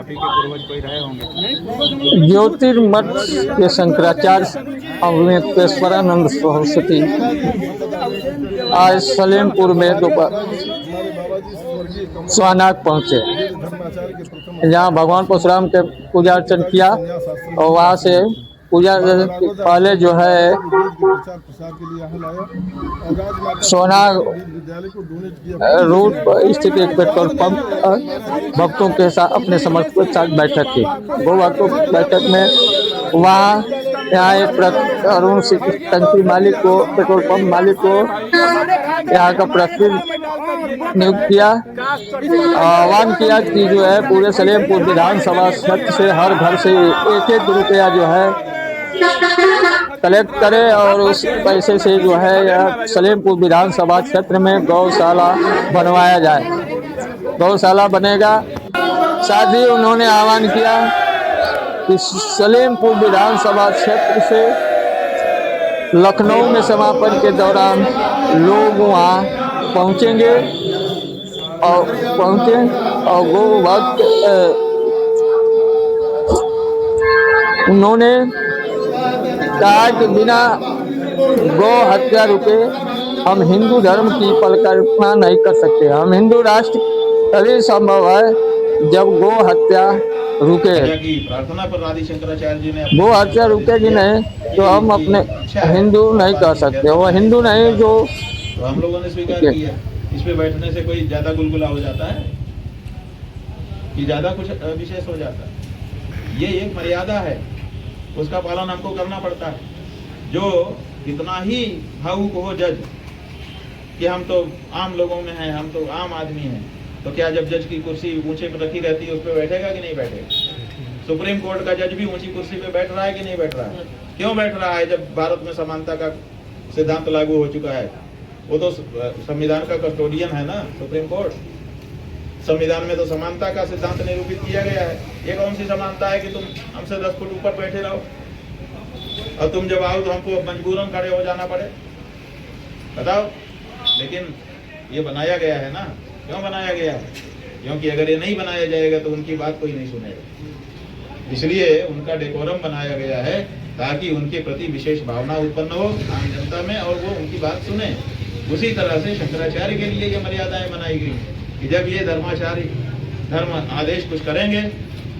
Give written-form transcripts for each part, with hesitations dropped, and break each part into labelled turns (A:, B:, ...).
A: आप ही के पूर्वज कोई रहे होंगे।
B: ज्योतिर्मठ के शंकराचार्य अमृतेश्वरानंद सरस्वती आज सलेमपुर में दोपहर सोनाग पहुँचे, जहाँ भगवान परशुराम के पूजा अर्चन किया और वहाँ से पूजा पहले जो है सोनाग रोड पर स्थित एक पेट्रोल पंप भक्तों के साथ अपने समर्थकों के साथ बैठक की। वो भक्तों की बैठक में वहाँ यहाँ एक अरुण सिंह टंकी मालिक को, पेट्रोल पंप मालिक को यहाँ का प्रतिनिधि नियुक्त किया, आह्वान किया कि जो है पूरे सलेमपुर विधानसभा क्षेत्र से हर घर से 1-1 रुपया जो है कलेक्ट करे और उस पैसे से जो है सलेमपुर विधानसभा क्षेत्र में गौशाला बनवाया जाए। गौशाला बनेगा। साथ ही उन्होंने आह्वान किया कि सलेमपुर विधानसभा क्षेत्र से लखनऊ में समापन के दौरान लोग वहाँ पहुँचेंगे और गो भक्त उन्होंने कहा कि बिना गौ हत्या रुके हम हिंदू धर्म की परिकल्पना नहीं कर सकते। हम हिंदू राष्ट्र तभी संभव है जब गौ हत्या रुके।
A: प्रार्थना पर आदि शंकराचार्य जी ने
B: गौ हत्या रुकेगी नहीं तो हम अपने हिंदू नहीं कह सकते। वो हिंदू नहीं जो
A: तो हम लोगों ने स्वीकार किया। इस पे बैठने से कोई ज्यादा गुलगुला हो जाता है कि ज्यादा कुछ विशेष हो जाता है। ये एक मर्यादा है, उसका पालन हमको करना पड़ता है। जो कितना ही भावुक हो जज कि हम तो आम लोगों में हैं, हम तो आम आदमी हैं, तो क्या जब जज की कुर्सी ऊंचे पर रखी रहती है उस पर बैठेगा कि नहीं बैठेगा? सुप्रीम कोर्ट का जज भी ऊंची कुर्सी पे बैठ रहा है कि नहीं बैठ रहा है? क्यों बैठ रहा है जब भारत में समानता का सिद्धांत लागू हो चुका है? वो तो संविधान का कस्टोडियन है ना सुप्रीम कोर्ट। संविधान में तो समानता का सिद्धांत निरूपित किया गया है। ये कौन सी समानता है कि तुम हमसे 10 फुट ऊपर बैठे रहो और तुम जब आओ तो हमको मजबूरन खड़े हो जाना पड़े? बताओ। लेकिन ये बनाया गया है ना। क्यों बनाया गया है? क्योंकि अगर ये नहीं बनाया जाएगा तो उनकी बात कोई नहीं सुनेगा। इसलिए उनका डेकोरम बनाया गया है ताकि उनके प्रति विशेष भावना उत्पन्न हो आम जनता में और वो उनकी बात सुने। उसी तरह से शंकराचार्य के लिए ये मर्यादाएं बनाई गई कि जब ये धर्माचार्य धर्म आदेश कुछ करेंगे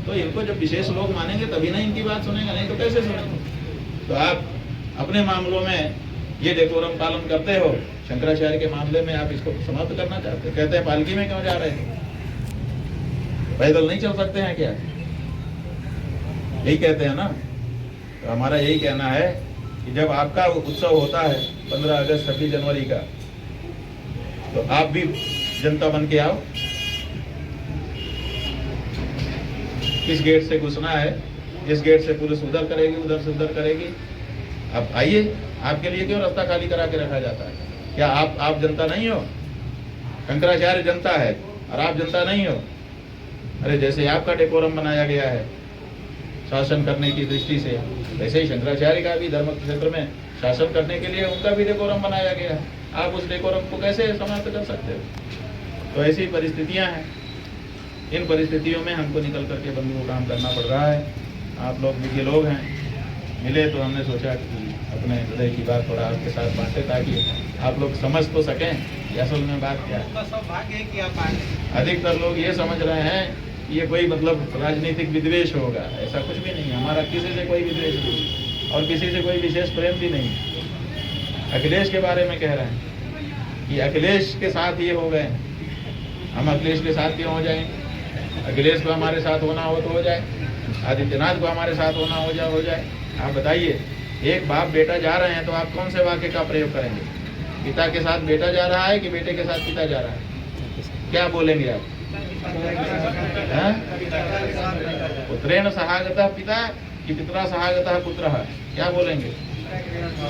A: तो इनको जब विशेष लोग मानेंगे तभी ना इनकी बात सुनेंगे, नहीं तो कैसे सुनेंगे? तो आप अपने मामलों में ये डेकोरम पालन करते हो, शंकराचार्य के मामले में आप इसको समाप्त करना चाहते हो। कहते हैं पालकी में क्यों जा रहे हैं? पैदल नहीं चल सकते हैं क्या? यही कहते हैं ना। तो हमारा यही कहना है कि जब आपका उत्सव होता है 15 अगस्त 26 जनवरी का, तो आप भी जनता बन के आओ। किस गेट से घुसना है, जिस गेट से पुलिस उधर करेगी उधर से उधर करेगी, आप आइए। आपके लिए क्यों रास्ता खाली करा के रखा जाता है? क्या आप जनता नहीं हो? शंकराचार्य जनता है और आप जनता नहीं हो? अरे जैसे आपका डेकोरम बनाया गया है शासन करने की दृष्टि से, वैसे ही शंकराचार्य का भी धर्म क्षेत्र में शासन करने के लिए उनका भी डेकोरम बनाया गया है। आप उस डेकोरम को कैसे समाप्त कर सकते हो? तो ऐसी परिस्थितियां हैं। इन परिस्थितियों में हमको निकल करके बंधुओं काम करना पड़ रहा है। आप लोग विज्ञ लोग हैं, मिले तो हमने सोचा कि अपने हृदय की बात थोड़ा आपके साथ बांटे ताकि आप लोग समझ तो सकें कि असल में बात क्या है। अधिकतर लोग ये समझ रहे हैं कि ये कोई मतलब राजनीतिक विद्वेष होगा। ऐसा कुछ भी नहीं। हमारा किसी से कोई विद्वेष नहीं और किसी से कोई विशेष प्रेम भी नहीं। अखिलेश के बारे में कह रहे हैं कि अखिलेश के साथ ये हो गए, हम अखिलेश के साथ क्यों हो जाएं? अखिलेश को हमारे साथ होना हो तो हो जाए, आदित्यनाथ को हमारे साथ होना हो जाए। आप बताइए, एक बाप बेटा जा रहे हैं तो आप कौन से वाक्य का प्रयोग करेंगे? पिता के साथ बेटा जा रहा है कि बेटे के साथ पिता जा रहा है? क्या बोलेंगे आप? पुत्रेण सहागतः पिता कि पितरा सहागतः पुत्रः? क्या बोलेंगे?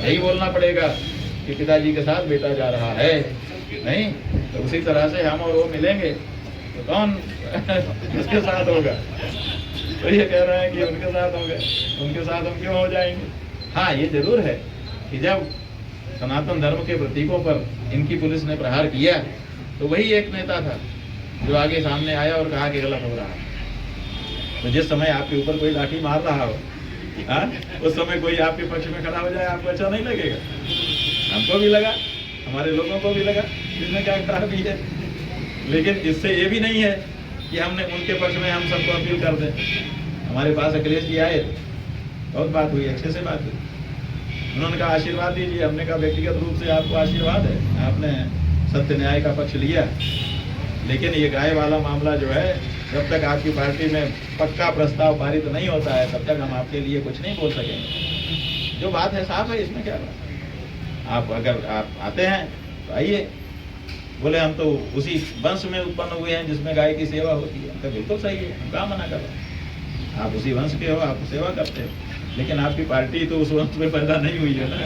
A: यही बोलना पड़ेगा कि पिताजी के साथ बेटा जा रहा है। नहीं तो उसी तरह से हम और वो मिलेंगे तो कौन किसके साथ होगा? तो ये कह रहे हैं कि उनके साथ होंगे। उनके साथ हम क्यों हो जाएंगे? हाँ, ये जरूर है कि जब सनातन धर्म के प्रतीकों पर इनकी पुलिस ने प्रहार किया तो वही एक नेता था जो आगे सामने आया और कहा कि गलत हो रहा है। तो जिस समय आपके ऊपर कोई लाठी मार रहा हो, हाँ, उस समय कोई आपके पक्ष में खड़ा हो जाए, आपको अच्छा नहीं लगेगा? हमको भी लगा, हमारे लोगों को भी लगा, इसमें क्या खराबी है? लेकिन इससे ये भी नहीं है कि हमने उनके पक्ष में हम सबको अपील कर दें। हमारे पास अखिलेश जी आए, बहुत बात हुई, अच्छे से बात हुई। उन्होंने कहा आशीर्वाद दीजिए। हमने कहा व्यक्तिगत रूप से आपको आशीर्वाद है, आपने सत्य न्याय का पक्ष लिया, लेकिन ये गाय वाला मामला जो है, जब तक आपकी पार्टी में पक्का प्रस्ताव पारित नहीं होता है, तब तक हम आपके लिए कुछ नहीं बोल सकेंगे। जो बात है साफ है, इसमें क्या बात? आप अगर आप आते हैं तो आइए। बोले हम तो उसी वंश में उत्पन्न हुए हैं जिसमें गाय की सेवा होती है। तो बिल्कुल सही है, हम कहाँ मना कर रहे हैं? आप उसी वंश के हो, आप सेवा करते हो, लेकिन आपकी पार्टी तो उस वंश में पैदा नहीं हुई है ना।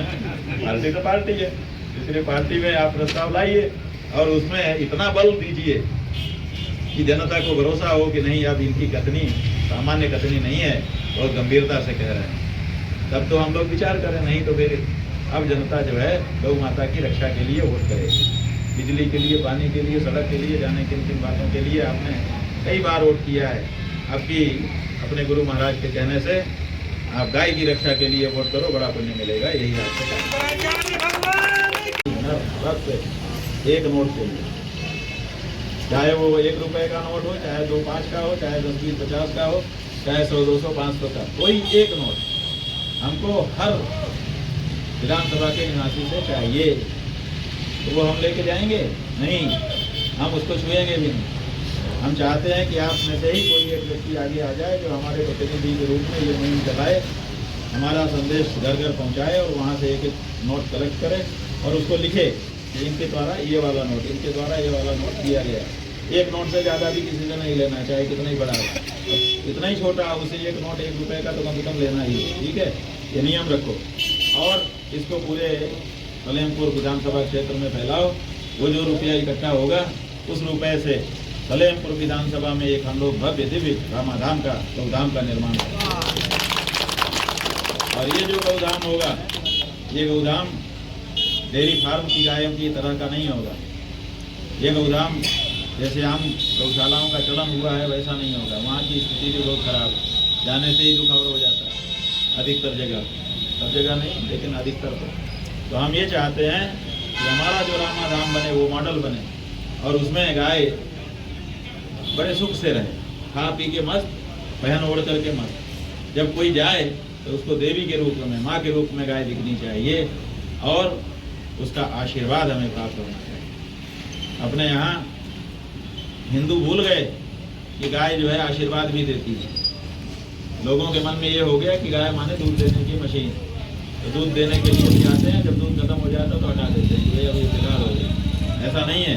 A: पार्टी तो पार्टी है, इसलिए पार्टी में आप प्रस्ताव लाइए और उसमें इतना बल दीजिए कि जनता को भरोसा हो कि नहीं, अब इनकी कथनी सामान्य कथनी नहीं है, बहुत गंभीरता से कह रहे हैं। तब तो हम लोग विचार करें, नहीं तो फिर अब जनता जो है गौ माता की रक्षा के लिए वोट करेगी। बिजली के लिए, पानी के लिए, सड़क के लिए, जाने किन किन बातों के लिए आपने कई बार वोट किया है। आपकी अपने गुरु महाराज के कहने से आप गाय की रक्षा के लिए वोट करो, बड़ा पुण्य मिलेगा। यही आपसे एक नोट चाहिए, चाहे वो 1 रुपए का नोट हो, चाहे 2 5 का हो, चाहे 10 20 50 का हो, चाहे 100 200 500 का, कोई एक नोट हमको हर विधानसभा के निवासी से चाहिए। तो वो हम लेके जाएंगे नहीं, हम उसको छुएंगे भी नहीं। हम चाहते हैं कि आप में से ही कोई एक व्यक्ति आगे आ जाए जो हमारे प्रतिनिधि के रूप में ये मुहिम चलाए, हमारा संदेश घर घर पहुंचाए और वहाँ से एक नोट कलेक्ट करे और उसको लिखे कि इनके द्वारा ये वाला नोट, इनके द्वारा ये वाला नोट दिया गया। एक नोट से ज़्यादा भी किसी से नहीं लेना, चाहे कितना ही बड़ा हो, इतना ही छोटा हो, उसे एक नोट 1 रुपये का तो कम से कम लेना ही, ठीक है? ये नियम रखो और इसको पूरे सलेमपुर विधानसभा क्षेत्र में फैलाओ। वो जो रुपया इकट्ठा होगा, उस रुपये से सलेमपुर विधानसभा में एक हम लोग भव्य दिव्य रामाधाम का, गौधाम का निर्माण करें। और ये जो गौधाम होगा, ये गौधाम डेयरी फार्म की गायों की तरह का नहीं होगा। ये गौधाम जैसे आम गौशालाओं का चलन हुआ है वैसा नहीं होगा। वहाँ की स्थिति भी बहुत खराब है, जाने से ही दुखावर हो जाता है अधिकतर जगह, सब जगह नहीं लेकिन अधिकतर तो हम ये चाहते हैं कि हमारा जो रामाधाम बने वो मॉडल बने और उसमें गाय बड़े सुख से रहे, खा पी के मस्त, पहन ओढ़ करके मस्त। जब कोई जाए तो उसको देवी के रूप में, माँ के रूप में गाय दिखनी चाहिए और उसका आशीर्वाद हमें प्राप्त होना चाहिए। अपने यहाँ हिंदू भूल गए कि गाय जो है आशीर्वाद भी देती है। लोगों के मन में ये हो गया कि गाय माने दूध देने की मशीन, तो दूध देने के लिए जाते हैं, जब दूध खत्म हो जाता है तो हटा देते हैं, ये अभी फिलहाल हो गया। ऐसा नहीं है,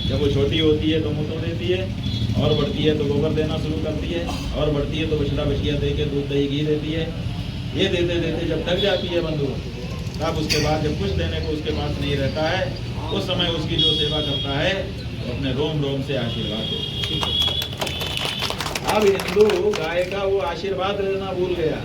A: जब वो छोटी होती है तो मुँह तो देती है, और बढ़ती है तो गोबर देना शुरू करती है, और बढ़ती है तो बछड़ा बछिया दे के दूध दही घी देती है। ये देते देते जब थक जाती है बंधु, तब उसके बाद जब कुछ देने को उसके पास नहीं रहता है, उस समय उसकी जो सेवा करता है तो अपने रोम रोम से आशीर्वाद देता है। अब हिंदू गाय का वो आशीर्वाद लेना भूल गया।